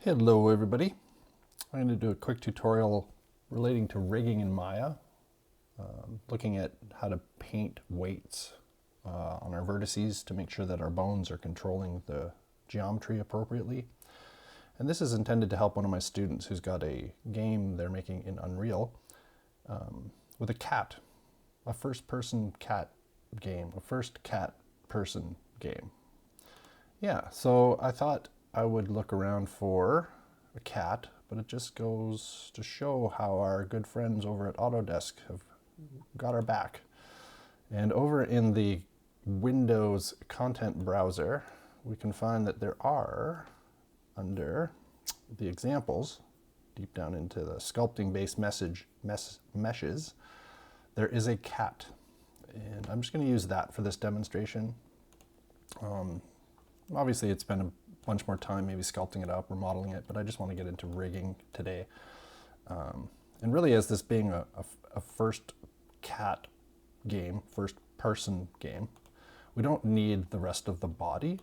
Hello everybody. I'm going to do a quick tutorial relating to rigging in Maya, looking at how to paint weights on our vertices to make sure that our bones are controlling the geometry appropriately. And this is intended to help one of my students who's got a game they're making in Unreal with a cat, a first-person cat game, a first cat-person game. Yeah, so I thought I would look around for a cat, but it just goes to show how our good friends over at Autodesk have got our back. And over in the Windows content browser, we can find that there are, under the examples, deep down into the sculpting based meshes, there is a cat. And I'm just going to use that for this demonstration. Obviously, it's been a bunch more time maybe sculpting it up or modeling it, but I just want to get into rigging today. And really, as this being a first cat game, first person game, we don't need the rest of the body.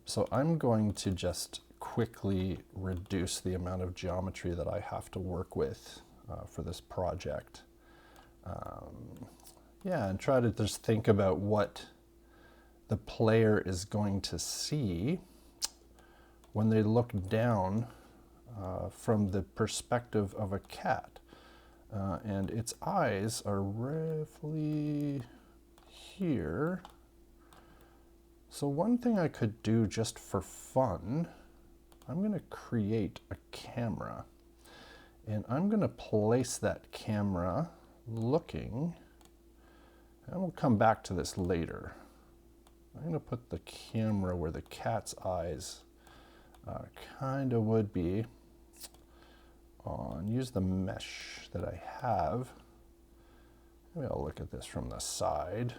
So I'm going to just quickly reduce the amount of geometry that I have to work with for this project. Yeah, and try to just think about what the player is going to see when they look down from the perspective of a cat. And its eyes are roughly here. So one thing I could do just for fun, I'm going to create a camera. And I'm going to place that camera looking, and we'll come back to this later. I'm going to put the camera where the cat's eyes kind of would be on. Use the mesh that I have. Maybe I'll look at this from the side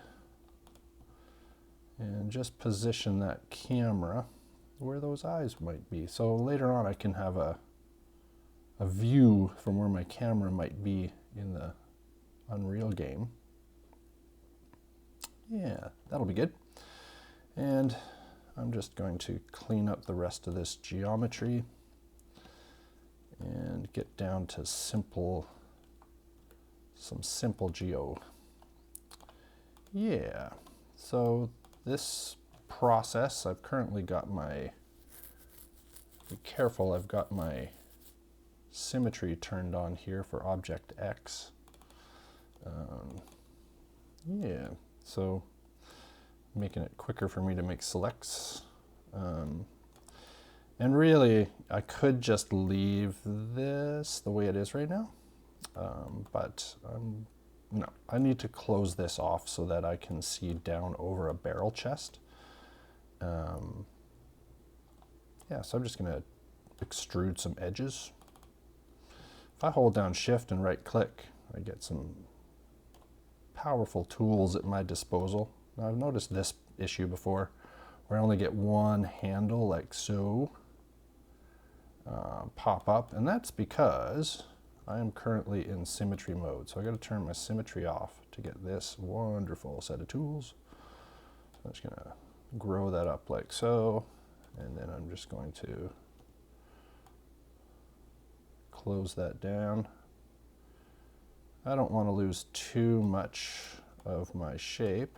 and just position that camera where those eyes might be. So later on I can have a view from where my camera might be in the Unreal game. Yeah, that'll be good. And I'm just going to clean up the rest of this geometry and get down to some simple geo. Yeah, so this process, I've currently got be careful, I've got my symmetry turned on here for object X. Yeah, so making it quicker for me to make selects. And really, I could just leave this the way it is right now, but no, I need to close this off so that I can see down over a barrel chest. Yeah, so I'm just going to extrude some edges. If I hold down Shift and right click, I get some powerful tools at my disposal. Now, I've noticed this issue before, where I only get one handle like so pop up, and that's because I am currently in symmetry mode. So I got to turn my symmetry off to get this wonderful set of tools. So I'm just going to grow that up like so, and then I'm just going to close that down. I don't want to lose too much of my shape.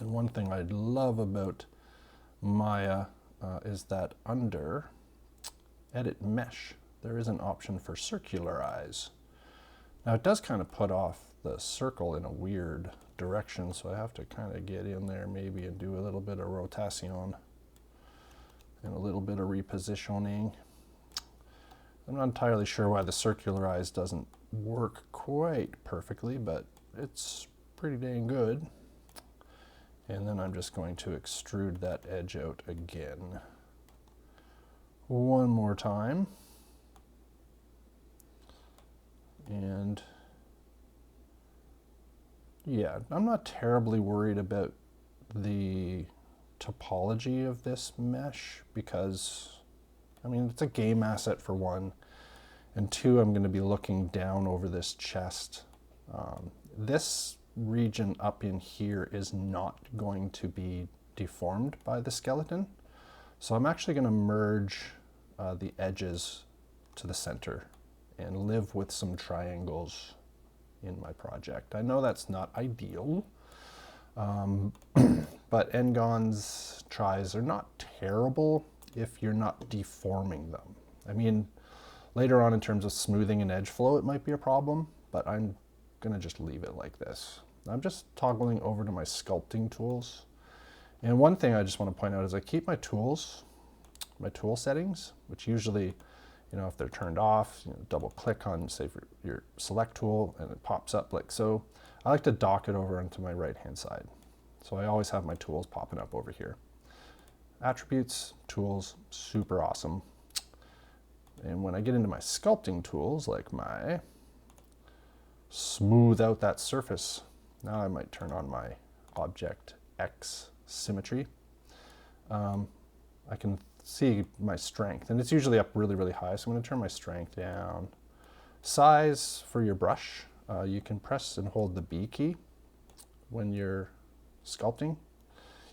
And one thing I love about Maya is that under Edit Mesh, there is an option for circular eyes. Now it does kind of put off the circle in a weird direction, so I have to kind of get in there maybe and do a little bit of rotation and a little bit of repositioning. I'm not entirely sure why the circular eyes doesn't work quite perfectly, but it's pretty dang good. And then I'm just going to extrude that edge out again. One more time. And yeah, I'm not terribly worried about the topology of this mesh because, I mean, it's a game asset for one, and two, I'm going to be looking down over this chest. This region up in here is not going to be deformed by the skeleton. So I'm actually going to merge the edges to the center and live with some triangles in my project. I know that's not ideal, but n-gons tris are not terrible if you're not deforming them. I mean, later on in terms of smoothing and edge flow, it might be a problem, but I'm gonna just leave it like this. I'm just toggling over to my sculpting tools. And one thing I just want to point out is I keep my tools, my tool settings, which usually, you know, if they're turned off, you know, double click on, say, for your select tool and it pops up like so. I like to dock it over onto my right hand side. So I always have my tools popping up over here. Attributes, tools, super awesome. And when I get into my sculpting tools, like my smooth out that surface, now I might turn on my object X symmetry. I can see my strength, and it's usually up really, really high, so I'm going to turn my strength down. Size for your brush, you can press and hold the B key when you're sculpting.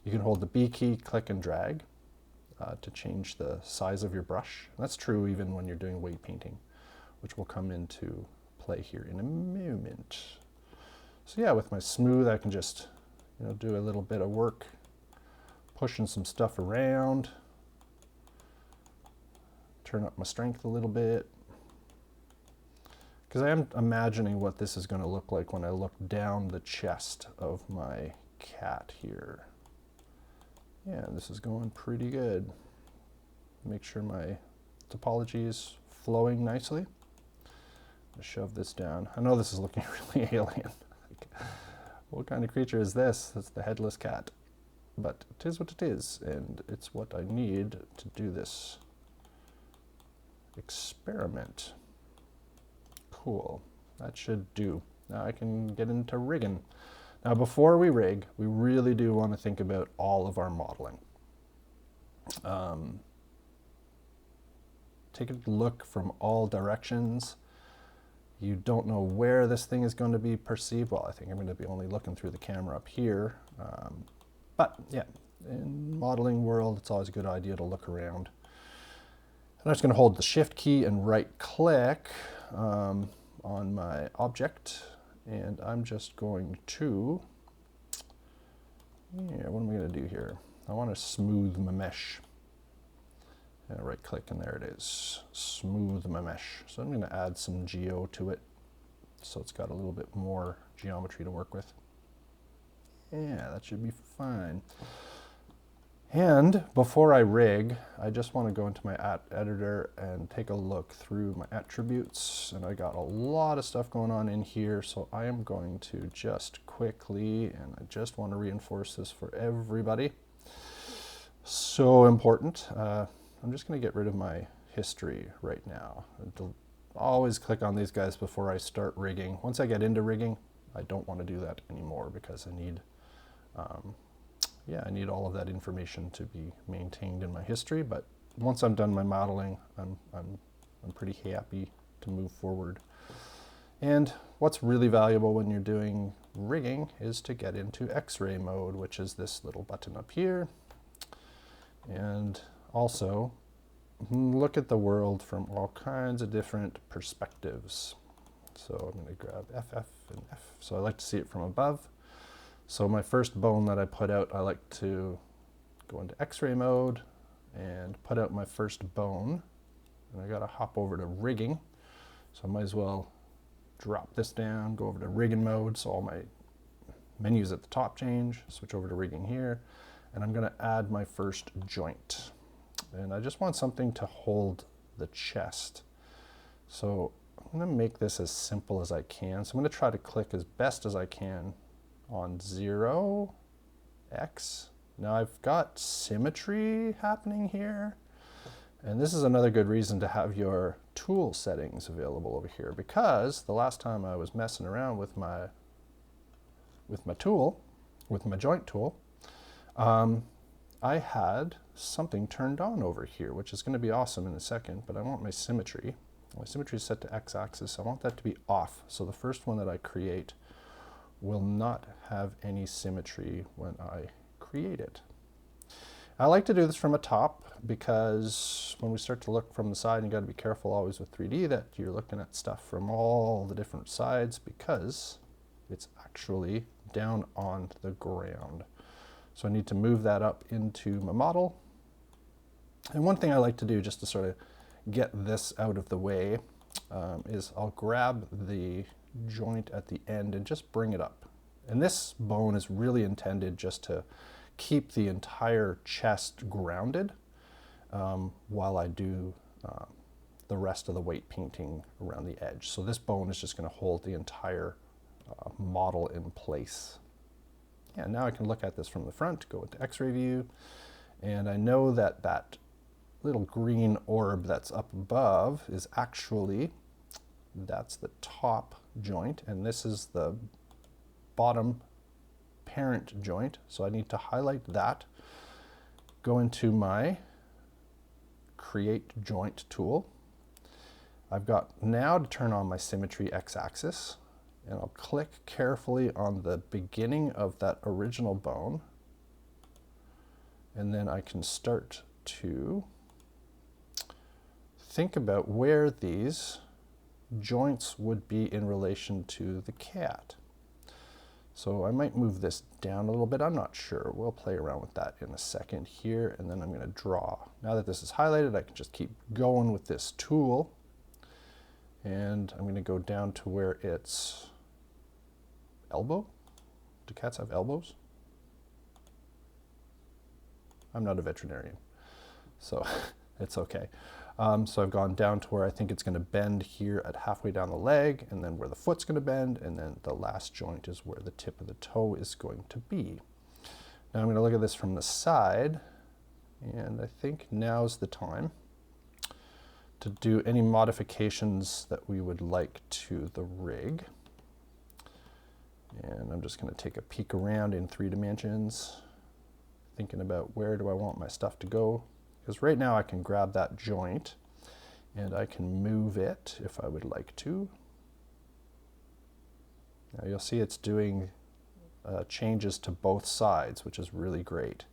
You can hold the B key, click and drag to change the size of your brush. And that's true even when you're doing weight painting, which will come into play here in a moment. So yeah, with my smooth, I can just, you know, do a little bit of work, pushing some stuff around, turn up my strength a little bit, because I am imagining what this is going to look like when I look down the chest of my cat here. Yeah, this is going pretty good. Make sure my topology is flowing nicely. I'll shove this down. I know this is looking really alien. What kind of creature is this? That's the headless cat. But it is what it is, and it's what I need to do this experiment. Cool. That should do. Now I can get into rigging. Now before we rig, we really do want to think about all of our modeling. Take a look from all directions. You don't know where this thing is going to be perceived. Well, I think I'm going to be only looking through the camera up here. But yeah, in modeling world, it's always a good idea to look around. And I'm just going to hold the shift key and right click on my object. And I'm just going to, yeah, what am I going to do here? I want to smooth my mesh. And right click and there it is, smooth my mesh. So I'm going to add some geo to it so it's got a little bit more geometry to work with. Yeah, that should be fine. And before I rig, I just want to go into my editor and take a look through my attributes. And I got a lot of stuff going on in here, so I am going to just quickly, and I just want to reinforce this for everybody. So important. I'm just going to get rid of my history right now. Always click on these guys before I start rigging. Once I get into rigging, I don't want to do that anymore because I need I need all of that information to be maintained in my history, but once I'm done my modeling, I'm pretty happy to move forward. And what's really valuable when you're doing rigging is to get into X-ray mode, which is this little button up here. And also look at the world from all kinds of different perspectives. So I'm going to grab FF and F. So I like to see it from above. So my first bone that I put out, I like to go into X-ray mode and put out my first bone. And I got to hop over to rigging. So I might as well drop this down, go over to rigging mode. So all my menus at the top change, switch over to rigging here. And I'm going to add my first joint. And I just want something to hold the chest. So I'm going to make this as simple as I can. So I'm going to try to click as best as I can on 0, X. Now I've got symmetry happening here. And this is another good reason to have your tool settings available over here, because the last time I was messing around with my tool, with my joint tool, I had something turned on over here, which is going to be awesome in a second, but I want my symmetry. My symmetry is set to X-axis, so I want that to be off. So the first one that I create will not have any symmetry when I create it. I like to do this from a top because when we start to look from the side, you got to be careful always with 3D that you're looking at stuff from all the different sides because it's actually down on the ground. So I need to move that up into my model. And one thing I like to do just to sort of get this out of the way is I'll grab the joint at the end and just bring it up. And this bone is really intended just to keep the entire chest grounded while I do the rest of the weight painting around the edge. So this bone is just going to hold the entire model in place. Yeah, now I can look at this from the front, go into X-ray view, and I know that that little green orb that's up above is actually, that's the top joint, and this is the bottom parent joint. So I need to highlight that, go into my Create Joint tool. I've got now to turn on my Symmetry X-axis, and I'll click carefully on the beginning of that original bone, and then I can start to think about where these joints would be in relation to the cat. So I might move this down a little bit, I'm not sure. We'll play around with that in a second here, and then I'm going to draw. Now that this is highlighted, I can just keep going with this tool, and I'm going to go down to where it's elbow. Do cats have elbows? I'm not a veterinarian, so it's okay. So I've gone down to where I think it's going to bend here at halfway down the leg, and then where the foot's going to bend, and then the last joint is where the tip of the toe is going to be. Now I'm going to look at this from the side, and I think now's the time to do any modifications that we would like to the rig. And I'm just going to take a peek around in 3 dimensions, thinking about where do I want my stuff to go. Because right now I can grab that joint and I can move it if I would like to. Now you'll see it's doing changes to both sides, which is really great.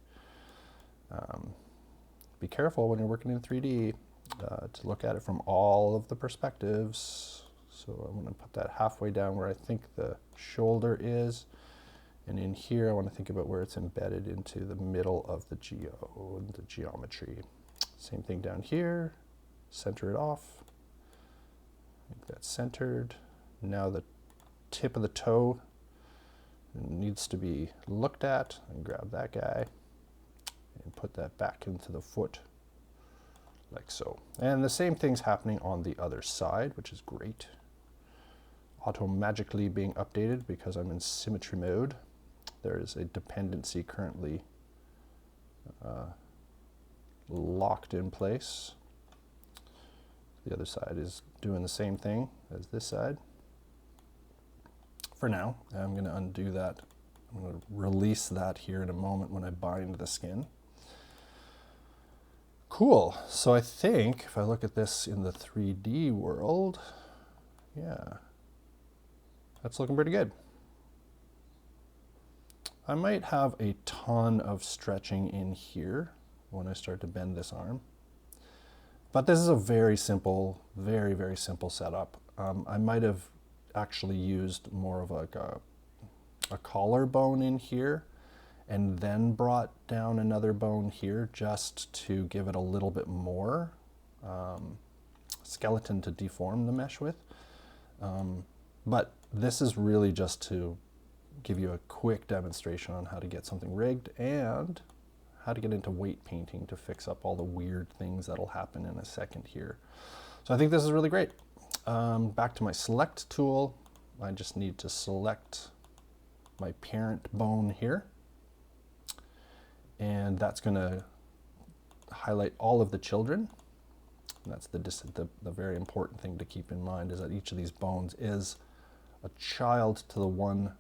Be careful when you're working in 3D to look at it from all of the perspectives. So I'm going to put that halfway down where I think the shoulder is. And in here, I want to think about where it's embedded into the middle of the geometry. Same thing down here, center it off. I think that's centered. Now the tip of the toe needs to be looked at, and grab that guy and put that back into the foot like so. And the same thing's happening on the other side, which is great. Auto-magically being updated because I'm in symmetry mode. There is a dependency currently locked in place. The other side is doing the same thing as this side. For now, I'm going to undo that. I'm going to release that here in a moment when I bind the skin. Cool. So I think if I look at this in the 3D world, yeah, that's looking pretty good. I might have a ton of stretching in here when I start to bend this arm. But this is a very simple, very, very simple setup. I might have actually used more of like a collarbone in here and then brought down another bone here just to give it a little bit more skeleton to deform the mesh with. But this is really just to give you a quick demonstration on how to get something rigged and how to get into weight painting to fix up all the weird things that'll happen in a second here. So I think this is really great. Back to my select tool, I just need to select my parent bone here, and that's going to highlight all of the children. And that's the very important thing to keep in mind, is that each of these bones is a child to the one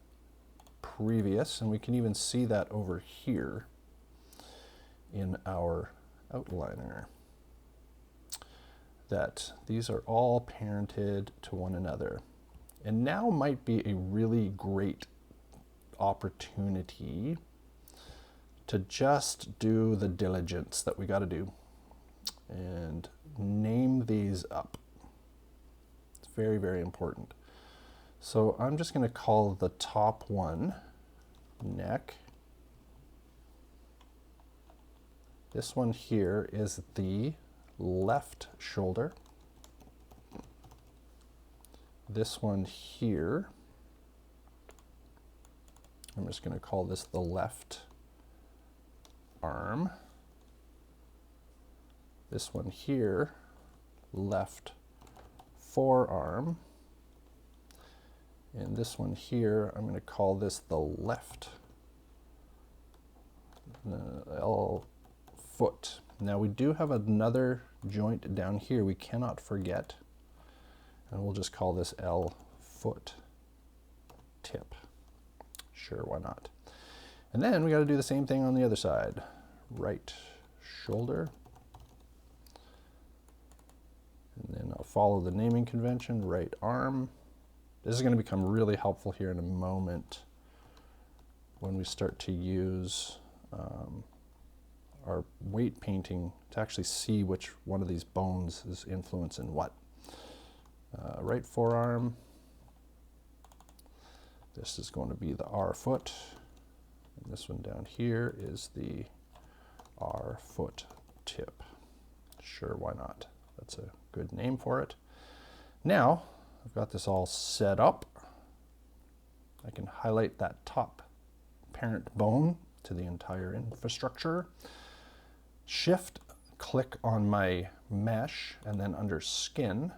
previous, and we can even see that over here in our outliner, that these are all parented to one another. And now might be a really great opportunity to just do the diligence that we got to do and name these up. It's very, very important. So I'm just going to call the top one neck. This one here is the left shoulder. This one here, I'm just going to call this the left arm. This one here, left forearm. And this one here, I'm going to call this the left foot. Now we do have another joint down here we cannot forget, and we'll just call this L foot tip. Sure, why not? And then we got to do the same thing on the other side. Right shoulder. And then I'll follow the naming convention, right arm. This is going to become really helpful here in a moment when we start to use our weight painting to actually see which one of these bones is influencing what. Right forearm. This is going to be the R foot. And this one down here is the R foot tip. Sure, why not? That's a good name for it. Now, I've got this all set up. I can highlight that top parent bone to the entire infrastructure. Shift, click on my mesh, and then under skin.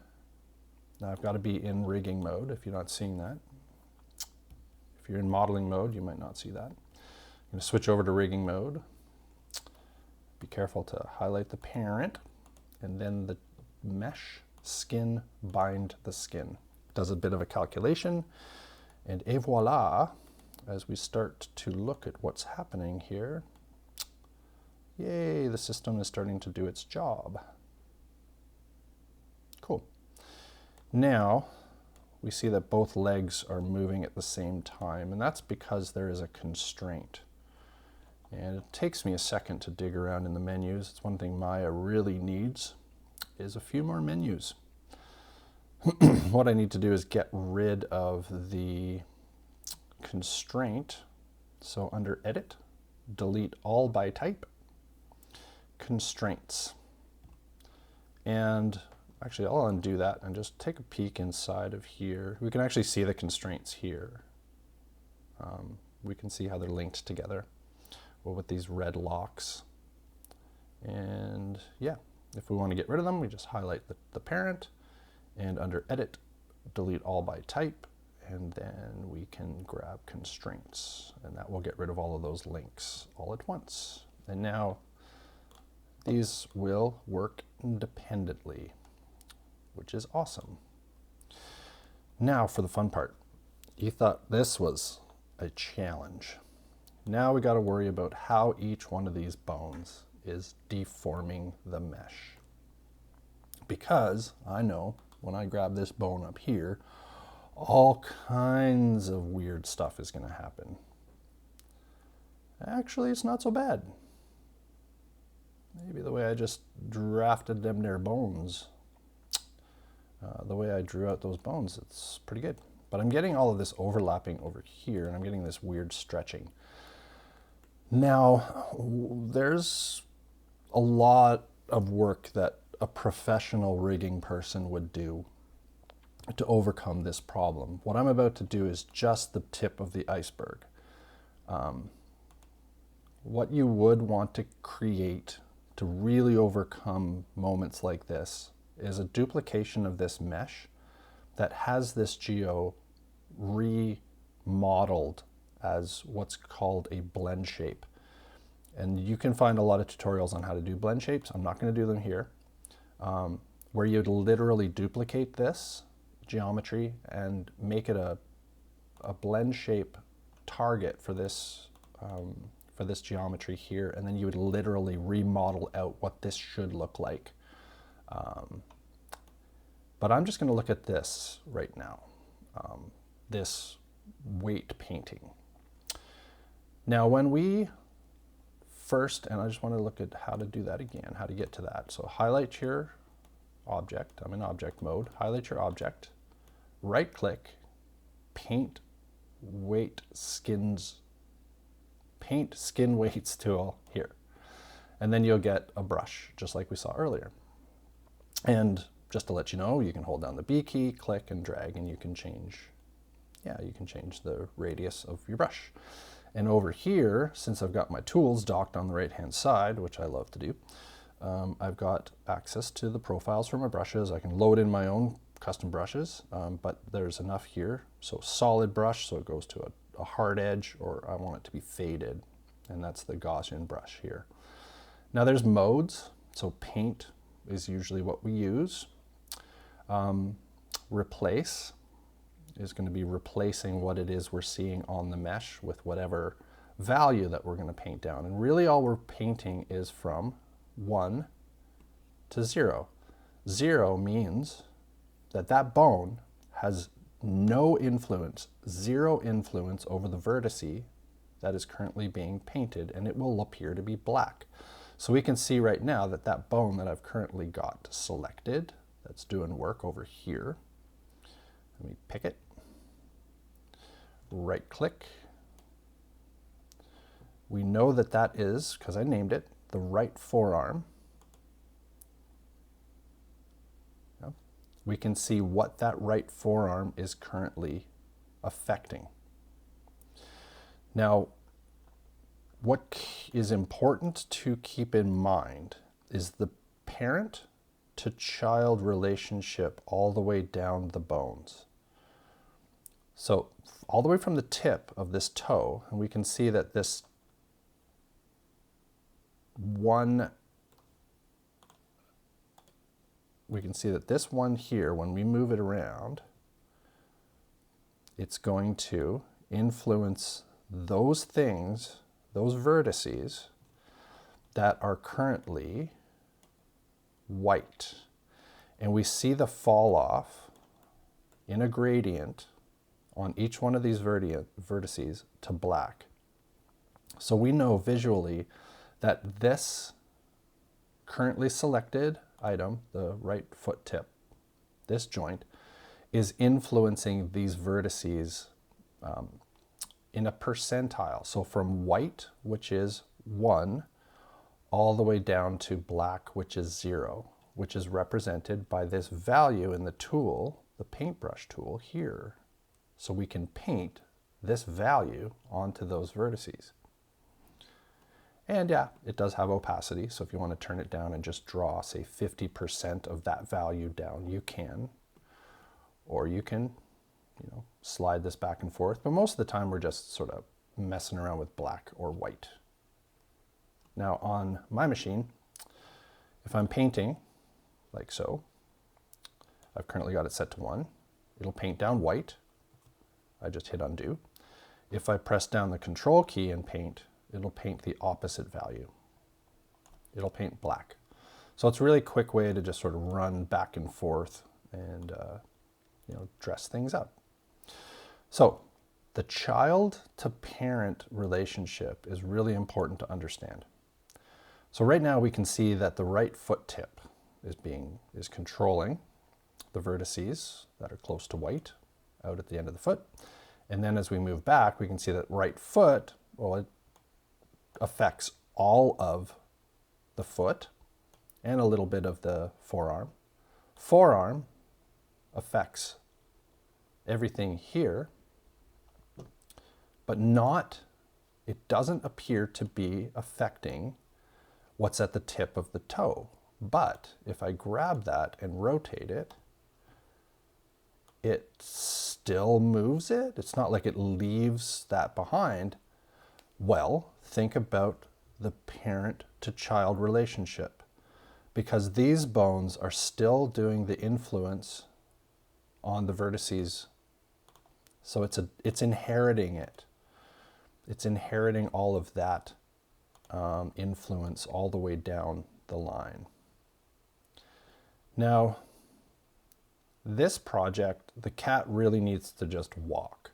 Now I've got to be in rigging mode if you're not seeing that. If you're in modeling mode, you might not see that. I'm going to switch over to rigging mode. Be careful to highlight the parent, and then the mesh, skin, bind the skin. Does a bit of a calculation, and voila, as we start to look at what's happening here, yay, the system is starting to do its job. Cool. Now, we see that both legs are moving at the same time, and that's because there is a constraint. And it takes me a second to dig around in the menus. It's one thing Maya really needs, is a few more menus. What I need to do is get rid of the constraint. So under Edit, delete all by type, constraints. And actually, I'll undo that and just take a peek inside of here. We can actually see the constraints here. We can see how they're linked together with these red locks. And yeah, if we want to get rid of them, we just highlight the parent, and under Edit, delete all by type, and then we can grab constraints, and that will get rid of all of those links all at once. And now these will work independently, which is awesome. Now for the fun part. You thought this was a challenge. Now we got to worry about how each one of these bones is deforming the mesh. Because I know when I grab this bone up here, all kinds of weird stuff is going to happen. Actually, it's not so bad. Maybe the way I just drafted them their bones, the way I drew out those bones, it's pretty good. But I'm getting all of this overlapping over here, and I'm getting this weird stretching. Now, there's a lot of work that a professional rigging person would do to overcome this problem. What I'm about to do is just the tip of the iceberg. What you would want to create to really overcome moments like this is a duplication of this mesh that has this geo remodeled as what's called a blend shape. And you can find a lot of tutorials on how to do blend shapes. I'm not going to do them here. Where you'd literally duplicate this geometry and make it a blend shape target for this geometry here, and then you would literally remodel out what this should look like. But I'm just going to look at this right now, this weight painting. Now, when we first, and I just want to look at how to do that again, how to get to that. So highlight your object. I'm in object mode. Highlight your object, right click, paint skin weights tool here. And then you'll get a brush, just like we saw earlier. And just to let you know, you can hold down the B key, click and drag, and you can change the radius of your brush. And over here, since I've got my tools docked on the right-hand side, which I love to do, I've got access to the profiles for my brushes. I can load in my own custom brushes, but there's enough here. So solid brush, so it goes to a hard edge, or I want it to be faded, and that's the Gaussian brush here. Now there's modes, so paint is usually what we use. Replace is going to be replacing what it is we're seeing on the mesh with whatever value that we're going to paint down. And really all we're painting is from 1 to 0. 0 means that that bone has no influence, 0 influence over the vertice that is currently being painted, and it will appear to be black. So we can see right now that that bone that I've currently got selected, that's doing work over here. Let me pick it. Right click. We know that that is, because I named it, the right forearm. Yep. We can see what that right forearm is currently affecting. Now, what is important to keep in mind is the parent to child relationship all the way down the bones. So all the way from the tip of this toe, and we can see that this one here, when we move it around, it's going to influence those things, those vertices that are currently white. And we see the fall off in a gradient on each one of these vertices to black. So we know visually that this currently selected item, the right foot tip, this joint, is influencing these vertices in a percentile. So from white, which is 1, all the way down to black, which is 0, which is represented by this value in the tool, the paintbrush tool here. So we can paint this value onto those vertices. And yeah, it does have opacity, so if you want to turn it down and just draw, say, 50% of that value down, you can. Or you can, slide this back and forth. But most of the time, we're just sort of messing around with black or white. Now, on my machine, if I'm painting, like so, I've currently got it set to 1. It'll paint down white. I just hit undo. If I press down the control key and paint, it'll paint the opposite value. It'll paint black. So it's a really quick way to just sort of run back and forth and dress things up. So the child to parent relationship is really important to understand. So right now we can see that the right foot tip is controlling the vertices that are close to white out at the end of the foot. And then as we move back, we can see that right foot, well, it affects all of the foot and a little bit of the forearm. Forearm affects everything here, but it doesn't appear to be affecting what's at the tip of the toe. But if I grab that and rotate it, it still moves it. It's not like it leaves that behind. Well, think about the parent to child relationship, because these bones are still doing the influence on the vertices. So it's inheriting it. It's inheriting all of that influence all the way down the line. Now, this project, the cat really needs to just walk.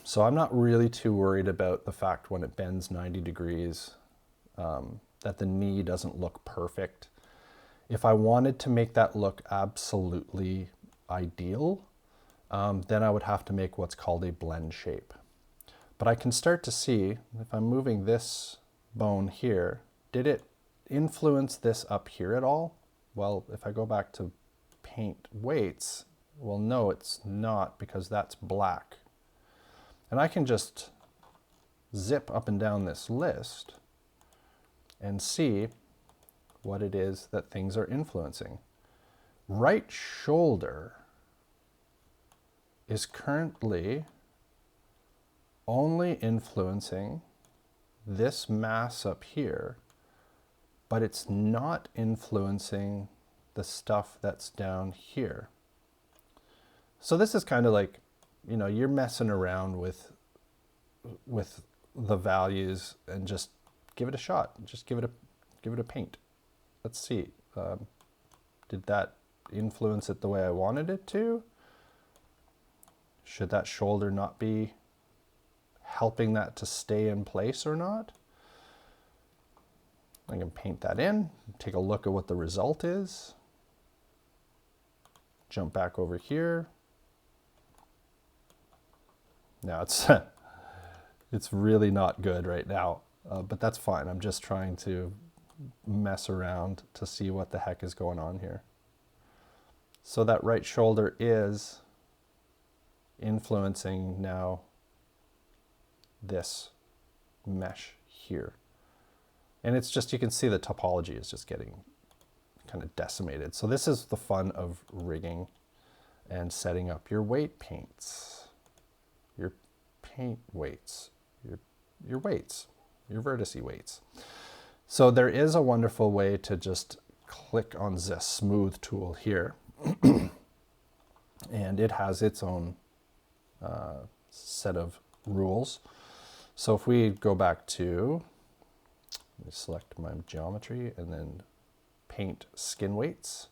So I'm not really too worried about the fact when it bends 90 degrees that the knee doesn't look perfect. If I wanted to make that look absolutely ideal, then I would have to make what's called a blend shape. But I can start to see, if I'm moving this bone here, did it influence this up here at all? Well, if I go back to paint weights, well, no, it's not, because that's black. And I can just zip up and down this list and see what it is that things are influencing. Right shoulder is currently only influencing this mass up here, but it's not influencing the stuff that's down here. So this is kind of like, you know, you're messing around with the values and just give it a shot. Just give it a paint. Let's see. Did that influence it the way I wanted it to? Should that shoulder not be helping that to stay in place or not? I can paint that in, take a look at what the result is. Jump back over here. Now it's really not good right now, but that's fine. I'm just trying to mess around to see what the heck is going on here. So that right shoulder is influencing now this mesh here. And it's just, you can see the topology is just getting kind of decimated. So this is the fun of rigging and setting up your weight paints, your paint weights, your weights, your vertice weights. So there is a wonderful way to just click on this smooth tool here. And it has its own set of rules. So if we go back to, let me select my geometry and then paint skin weights.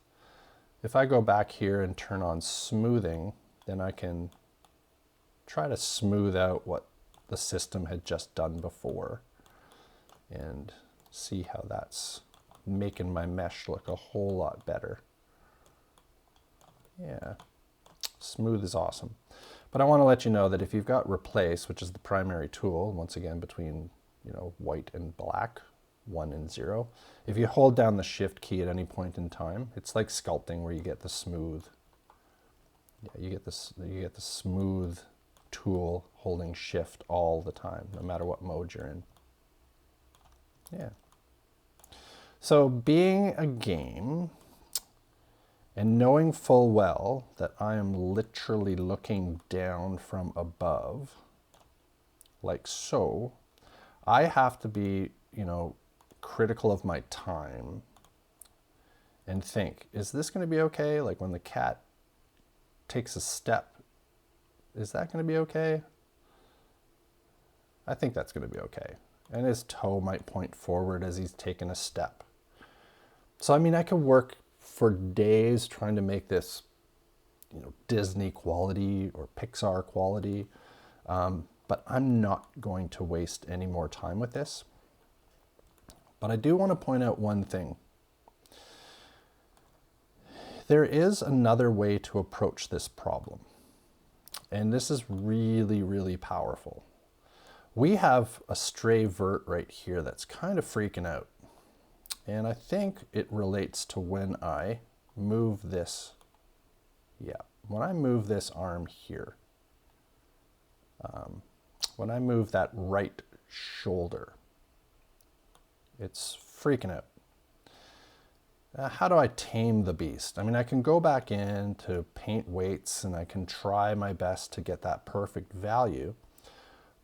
If I go back here and turn on smoothing, then I can try to smooth out what the system had just done before and see how that's making my mesh look a whole lot better. Yeah, smooth is awesome. But I want to let you know that if you've got replace, which is the primary tool, once again between, you know, white and black, 1 and 0, if you hold down the shift key at any point in time, it's like sculpting where you get the smooth. Yeah, you get the smooth tool holding shift all the time, no matter what mode you're in. Yeah. So being a game and knowing full well that I am literally looking down from above, like so, I have to be, you know, critical of my time and think, is this going to be okay? Like when the cat takes a step, is that going to be okay? I think that's going to be okay. And his toe might point forward as he's taking a step. So, I mean, I could work for days trying to make this, you know, Disney quality or Pixar quality, but I'm not going to waste any more time with this. But I do want to point out one thing. There is another way to approach this problem, and this is really, really powerful. We have a stray vert right here that's kind of freaking out. And I think it relates to when I move this, when I move this arm here, when I move that right shoulder, it's freaking out. How do I tame the beast? I mean, I can go back in to paint weights and I can try my best to get that perfect value,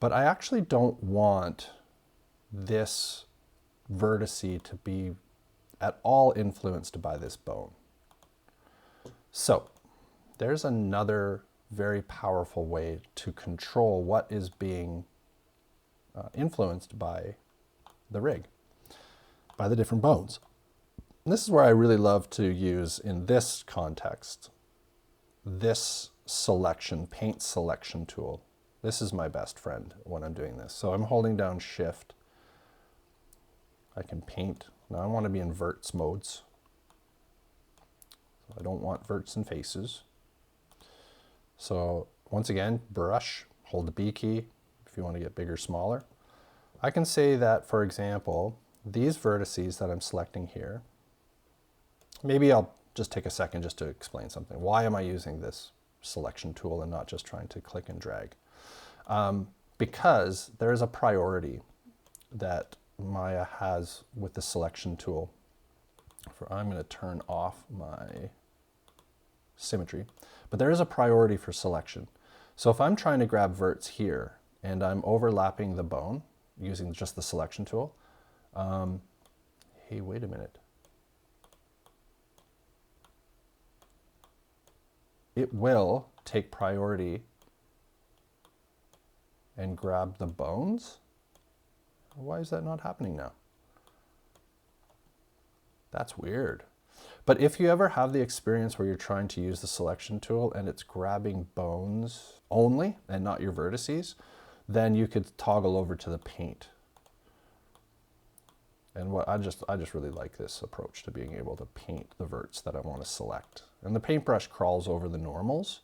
but I actually don't want this vertice to be at all influenced by this bone. So there's another very powerful way to control what is being influenced by the rig, by the different bones. And this is where I really love to use, in this context, this selection, paint selection tool. This is my best friend when I'm doing this. So I'm holding down shift, I can paint. Now I want to be in verts modes. So I don't want verts and faces. So once again, brush, hold the B key if you want to get bigger, smaller. I can say that, for example, these vertices that I'm selecting here, maybe I'll just take a second just to explain something. Why am I using this selection tool and not just trying to click and drag? Because there is a priority that Maya has with the selection tool. I'm going to turn off my symmetry, but there is a priority for selection. So if I'm trying to grab verts here and I'm overlapping the bone using just the selection tool, hey, wait a minute. It will take priority and grab the bones. Why is that not happening now? That's weird. But if you ever have the experience where you're trying to use the selection tool and it's grabbing bones only and not your vertices, then you could toggle over to the paint. And what I just really like this approach to being able to paint the verts that I want to select. And the paintbrush crawls over the normals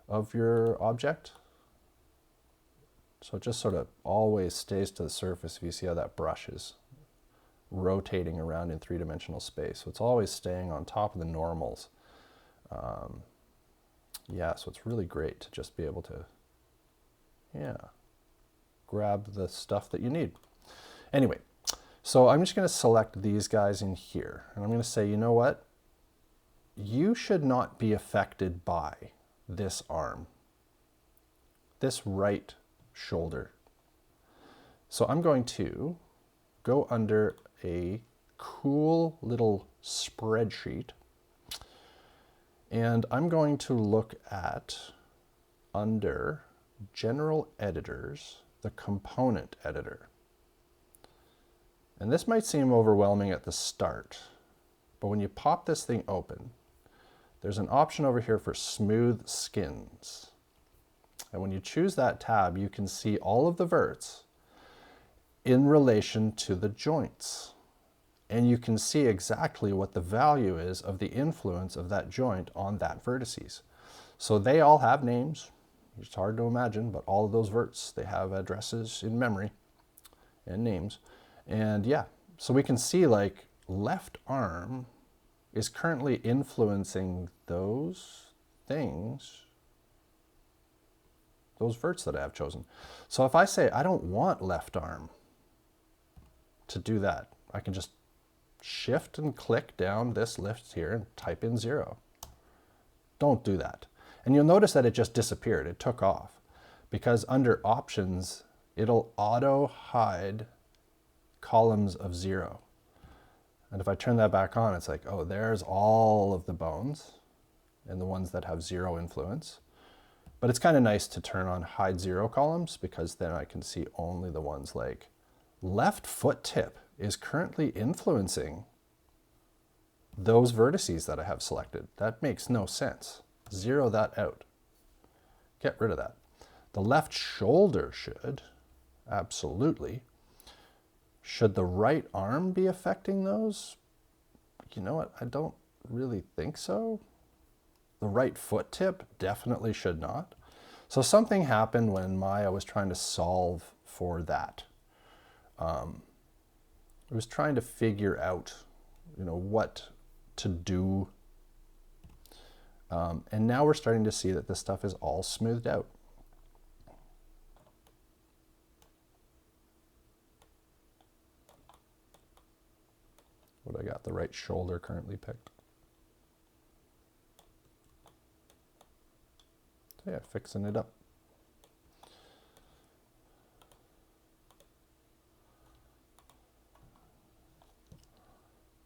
of your object. So it just sort of always stays to the surface if you see how that brush is rotating around in three-dimensional space. So it's always staying on top of the normals. Yeah, so it's really great to just be able to, grab the stuff that you need. Anyway, so I'm just going to select these guys in here. And I'm going to say, you know what? You should not be affected by this arm, this right shoulder. So I'm going to go under a cool little spreadsheet, and I'm going to look at, under General Editors, the Component Editor. And this might seem overwhelming at the start, but when you pop this thing open, there's an option over here for Smooth Skins. And when you choose that tab, you can see all of the verts in relation to the joints. And you can see exactly what the value is of the influence of that joint on that vertices. So they all have names. It's hard to imagine, but all of those verts, they have addresses in memory and names. And yeah, so we can see like left arm is currently influencing those things, those verts that I have chosen. So if I say I don't want left arm to do that, I can just shift and click down this list here and type in 0. Don't do that. And you'll notice that it just disappeared. It took off because under options, it'll auto hide columns of 0. And if I turn that back on, it's like, oh, there's all of the bones and the ones that have 0 influence. But it's kind of nice to turn on hide 0 columns because then I can see only the ones like left foot tip is currently influencing those vertices that I have selected. That makes no sense. 0 that out. Get rid of that. The left shoulder should, absolutely. Should the right arm be affecting those? You know what? I don't really think so. The right foot tip definitely should not. So something happened when Maya was trying to solve for that. It was trying to figure out, what to do. And now we're starting to see that this stuff is all smoothed out. What I got, the right shoulder currently picked. So yeah, fixing it up.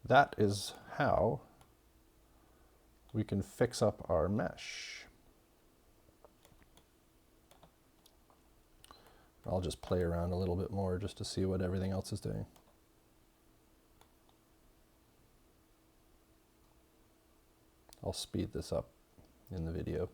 That is how we can fix up our mesh. I'll just play around a little bit more just to see what everything else is doing. I'll speed this up in the video.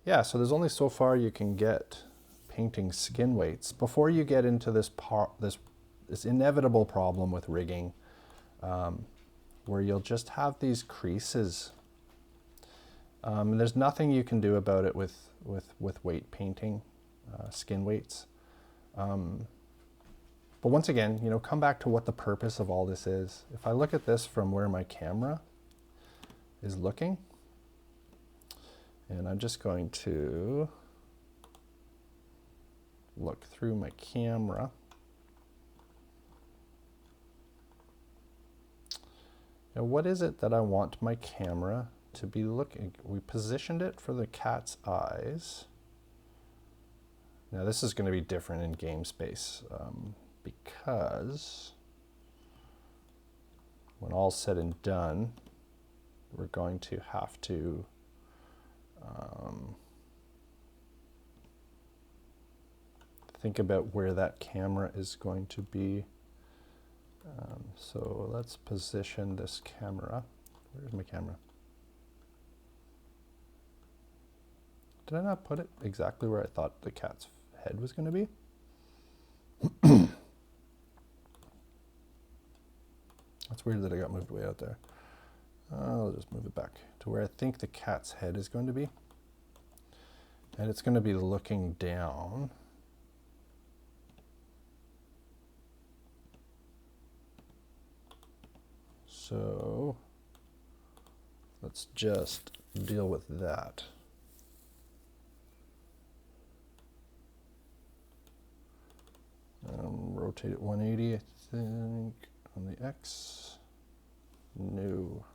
yeah, so there's only so far you can get painting skin weights before you get into this inevitable problem with rigging, where you'll just have these creases. And there's nothing you can do about it with weight painting, skin weights. But once again, you know, come back to what the purpose of all this is. If I look at this from where my camera is looking, and I'm just going to look through my camera. Now, what is it that I want my camera to be looking? We positioned it for the cat's eyes. Now, this is going to be different in game space because when all's said and done, we're going to have to think about where that camera is going to be. So let's position this camera. Where's my camera? Did I not put it exactly where I thought the cat's head was going to be? That's weird that I got moved way out there. I'll just move it back to where I think the cat's head is going to be. And it's going to be looking down. So let's just deal with that. Rotate it 180, I think, on the X. No.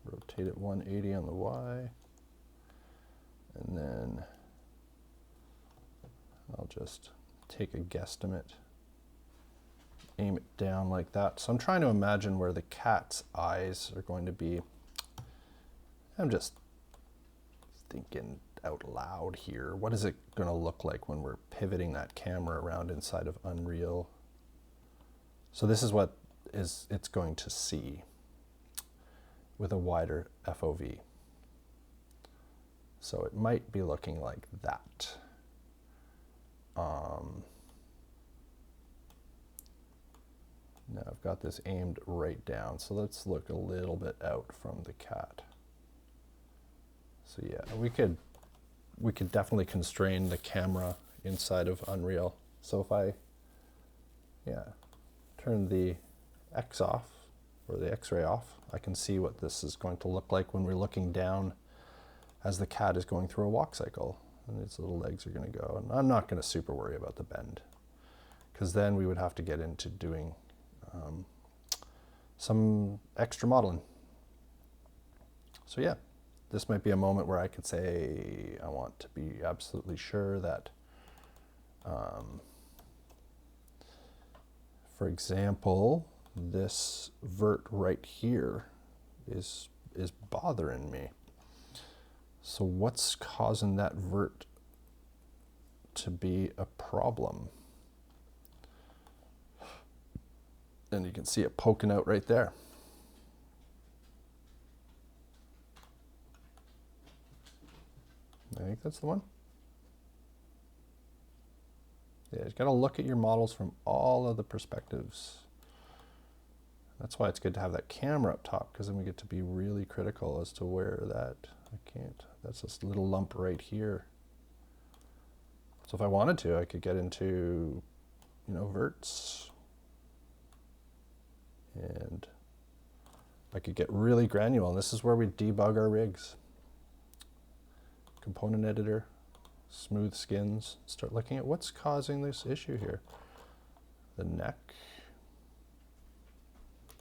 Rotate it 180 on the Y. And then I'll just take a guesstimate, aim it down like that. So I'm trying to imagine where the cat's eyes are going to be. I'm just thinking out loud here. What is it going to look like when we're pivoting that camera around inside of Unreal? So this is what it's going to see with a wider FOV. So it might be looking like that. Now I've got this aimed right down, so let's look a little bit out from the cat. So yeah, we could definitely constrain the camera inside of Unreal. So if I, turn the X off, or the X-ray off, I can see what this is going to look like when we're looking down as the cat is going through a walk cycle. And its little legs are going to go. And I'm not going to super worry about the bend, because then we would have to get into doing some extra modeling. So yeah, this might be a moment where I could say I want to be absolutely sure that, for example, this vert right here is bothering me. So what's causing that vert to be a problem? And you can see it poking out right there. I think that's the one. Yeah, you got to look at your models from all of the perspectives. That's why it's good to have that camera up top, because then we get to be really critical as to where that, that's this little lump right here. So if I wanted to, I could get into, verts. And I could get really granular. And this is where we debug our rigs. Component editor, smooth skins, start looking at what's causing this issue here. The neck,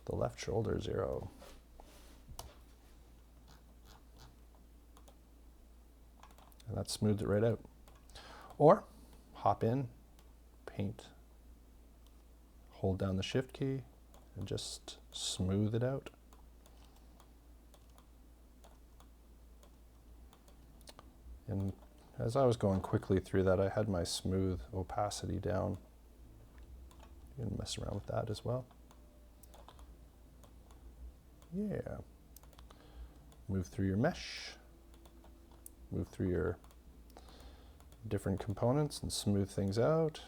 the left shoulder 0. And that smoothed it right out. Or hop in, paint, hold down the shift key, and just smooth it out. And as I was going quickly through that, I had my smooth opacity down. You can mess around with that as well. Yeah. Move through your mesh. Move through your different components and smooth things out.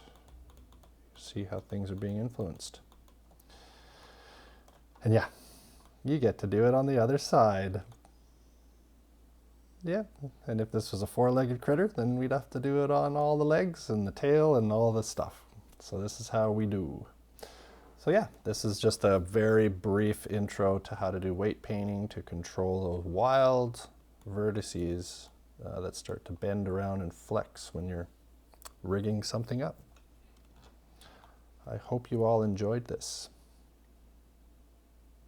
See how things are being influenced. And yeah, you get to do it on the other side. Yeah, and if this was a four-legged critter, then we'd have to do it on all the legs and the tail and all the stuff. So this is how we do. So yeah, this is just a very brief intro to how to do weight painting to control those wild vertices that start to bend around and flex when you're rigging something up. I hope you all enjoyed this.